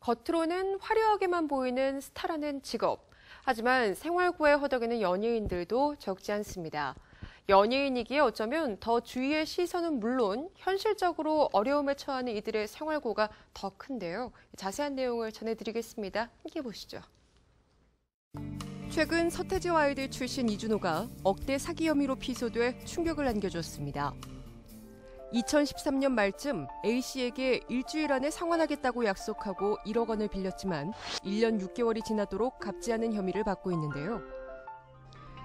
겉으로는 화려하게만 보이는 스타라는 직업. 하지만 생활고에 허덕이는 연예인들도 적지 않습니다. 연예인이기에 어쩌면 더 주위의 시선은 물론 현실적으로 어려움에 처하는 이들의 생활고가 더 큰데요. 자세한 내용을 전해드리겠습니다. 함께 보시죠. 최근 서태지와 아이들 출신 이준호가 억대 사기 혐의로 피소돼 충격을 안겨줬습니다. 2013년 말쯤 A씨에게 일주일 안에 상환하겠다고 약속하고 1억 원을 빌렸지만 1년 6개월이 지나도록 갚지 않은 혐의를 받고 있는데요.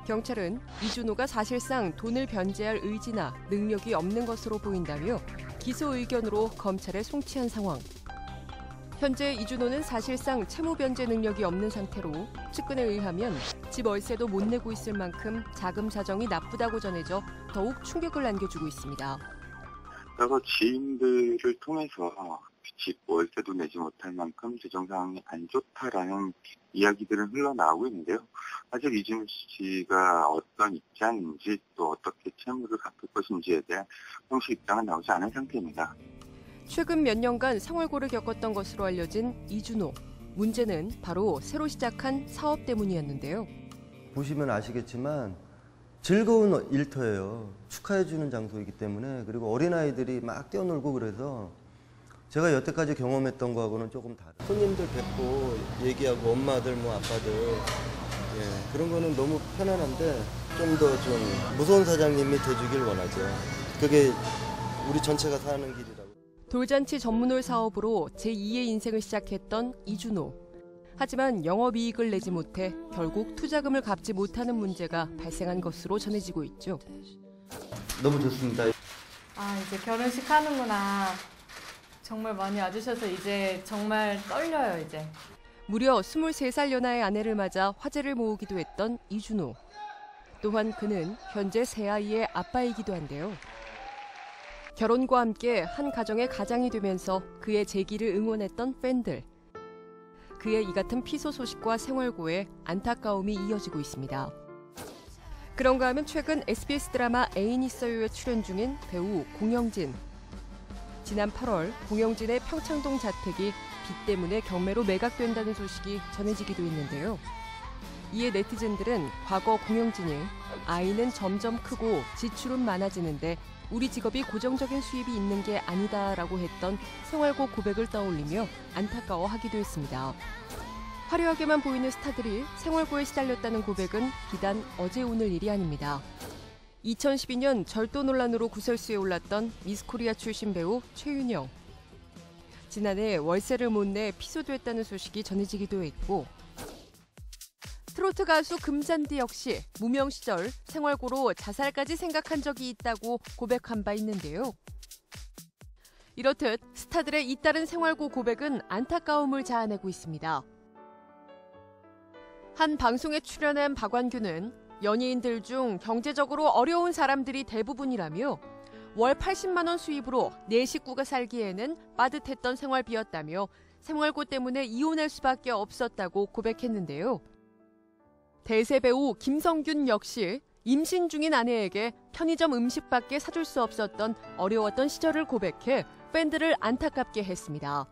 경찰은 이준호가 사실상 돈을 변제할 의지나 능력이 없는 것으로 보인다며 기소 의견으로 검찰에 송치한 상황. 현재 이준호는 사실상 채무 변제 능력이 없는 상태로 측근에 의하면 집 월세도 못 내고 있을 만큼 자금 사정이 나쁘다고 전해져 더욱 충격을 안겨주고 있습니다. 여러 지인들을 통해서 집 월세도 내지 못할 만큼 재정 상황이 안 좋다라는 이야기들은 흘러나오고 있는데요. 아직 이준호 씨가 어떤 입장인지 또 어떻게 채무를 갚을 것인지에 대한 공식 입장은 나오지 않은 상태입니다. 최근 몇 년간 생활고를 겪었던 것으로 알려진 이준호. 문제는 바로 새로 시작한 사업 때문이었는데요. 보시면 아시겠지만 즐거운 일터예요. 축하해주는 장소이기 때문에. 그리고 어린아이들이 막 뛰어놀고 그래서 제가 여태까지 경험했던 거하고는 조금 다른. 손님들 뵙고 얘기하고 엄마들 뭐 아빠들 그런 거는 너무 편안한데 좀 더 좀 무서운 사장님이 돼주길 원하죠. 그게 우리 전체가 사는 길이라고. 돌잔치 전문홀 사업으로 제2의 인생을 시작했던 이준호. 하지만 영업이익을 내지 못해 결국 투자금을 갚지 못하는 문제가 발생한 것으로 전해지고 있죠. 너무 좋습니다. 이제 결혼식 하는구나. 정말 많이 와주셔서 이제 정말 떨려요, 이제. 무려 23살 연하의 아내를 맞아 화제를 모으기도 했던 이준호. 또한 그는 현재 세 아이의 아빠이기도 한데요. 결혼과 함께 한 가정의 가장이 되면서 그의 재기를 응원했던 팬들. 그의 이 같은 피소 소식과 생활고에 안타까움이 이어지고 있습니다. 그런가 하면 최근 SBS 드라마 애인 있어요에 출연 중인 배우 공영진. 지난 8월 공영진의 평창동 자택이 빚 때문에 경매로 매각된다는 소식이 전해지기도 했는데요. 이에 네티즌들은 과거 공영진이 아이는 점점 크고 지출은 많아지는데 우리 직업이 고정적인 수입이 있는 게 아니다라고 했던 생활고 고백을 떠올리며 안타까워하기도 했습니다. 화려하게만 보이는 스타들이 생활고에 시달렸다는 고백은 비단 어제 오늘 일이 아닙니다. 2012년 절도 논란으로 구설수에 올랐던 미스코리아 출신 배우 최윤영. 지난해 월세를 못 내 피소됐다는 소식이 전해지기도 했고 트로트 가수 금잔디 역시 무명 시절 생활고로 자살까지 생각한 적이 있다고 고백한 바 있는데요. 이렇듯 스타들의 잇따른 생활고 고백은 안타까움을 자아내고 있습니다. 한 방송에 출연한 박완규는 연예인들 중 경제적으로 어려운 사람들이 대부분이라며 월 80만 원 수입으로 네 식구가 살기에는 빠듯했던 생활비였다며 생활고 때문에 이혼할 수밖에 없었다고 고백했는데요. 대세 배우 김성균 역시 임신 중인 아내에게 편의점 음식밖에 사줄 수 없었던 어려웠던 시절을 고백해 팬들을 안타깝게 했습니다.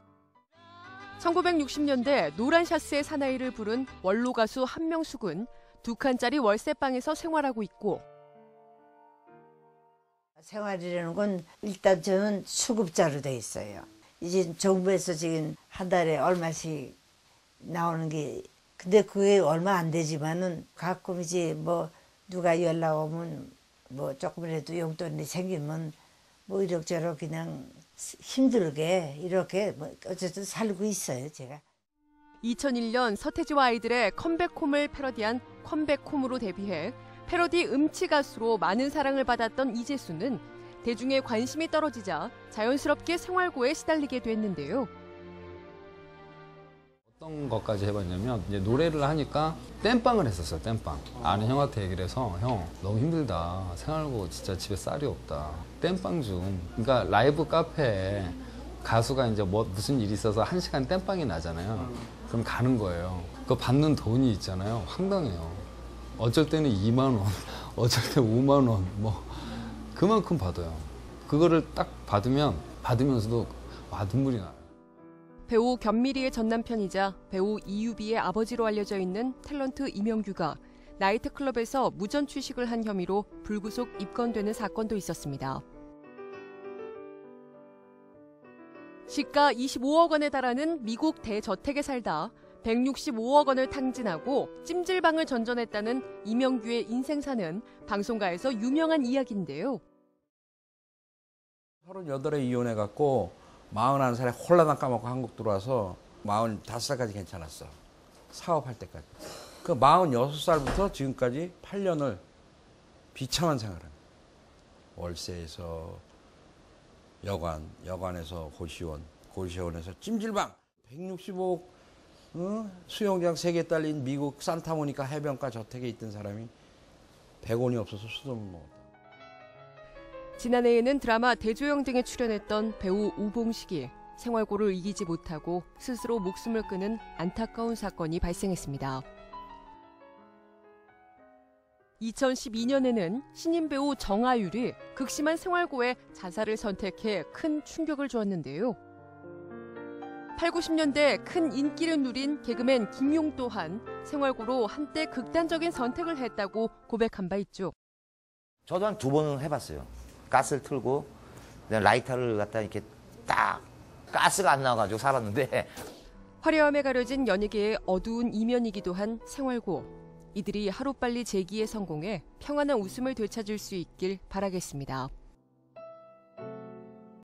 1960년대 노란 샤스의 사나이를 부른 원로 가수 한명숙은 2칸짜리 월세방에서 생활하고 있고 생활이라는 건 일단 저는 수급자로 돼 있어요. 이제 정부에서 지금 한 달에 얼마씩 나오는 게 근데 그게 얼마 안 되지만은 가끔 이제 뭐 누가 연락 오면 뭐 조금이라도 용돈이 생기면 뭐 이럭저럭 그냥 힘들게 이렇게 뭐 어쨌든 살고 있어요, 제가. 2001년 서태지와 아이들의 컴백홈을 패러디한 컴백홈으로 데뷔해 패러디 음치 가수로 많은 사랑을 받았던 이재수는 대중의 관심이 떨어지자 자연스럽게 생활고에 시달리게 됐는데요. 어떤 것까지 해봤냐면 이제 노래를 하니까 땜빵을 했었어요. 땜빵. 아는 형한테 얘기를 해서 형 너무 힘들다. 생활고 진짜 집에 쌀이 없다. 땜빵 좀. 그러니까 라이브 카페에 가수가 이제 뭐 무슨 일이 있어서 1시간 땜빵이 나잖아요. 그럼 가는 거예요. 그 받는 돈이 있잖아요. 황당해요. 어쩔 때는 2만 원, 어쩔 때 5만 원, 뭐 그만큼 받아요. 그거를 딱 받으면서도 눈물이 나요. 배우 견미리의 전남편이자 배우 이유비의 아버지로 알려져 있는 탤런트 이명규가 나이트클럽에서 무전 취식을 한 혐의로 불구속 입건되는 사건도 있었습니다. 시가 25억 원에 달하는 미국 대저택에 살다 165억 원을 탕진하고 찜질방을 전전했다는 이명규의 인생사는 방송가에서 유명한 이야기인데요. 38에 이혼해갖고 41살에 홀라당 까먹고 한국 들어와서 45살까지 괜찮았어. 사업할 때까지. 그 46살부터 지금까지 8년을 비참한 생활을. 월세에서 여관에서 고시원, 고시원에서 찜질방. 165억 수영장 3개 딸린 미국 산타모니카 해변가 저택에 있던 사람이 100원이 없어서 수도 못 먹었다. 지난해에는 드라마 대조영 등에 출연했던 배우 우봉식이 생활고를 이기지 못하고 스스로 목숨을 끊은 안타까운 사건이 발생했습니다. 2012년에는 신인 배우 정아율이 극심한 생활고에 자살을 선택해 큰 충격을 주었는데요. 8, 90년대 큰 인기를 누린 개그맨 김용 또한 생활고로 한때 극단적인 선택을 했다고 고백한 바 있죠. 저도 한 2번은 해봤어요. 가스를 틀고 그냥 라이터를 갖다 이렇게 딱 가스가 안 나와가지고 살았는데. 화려함에 가려진 연예계의 어두운 이면이기도 한 생활고. 이들이 하루빨리 재기에 성공해 평안한 웃음을 되찾을 수 있길 바라겠습니다.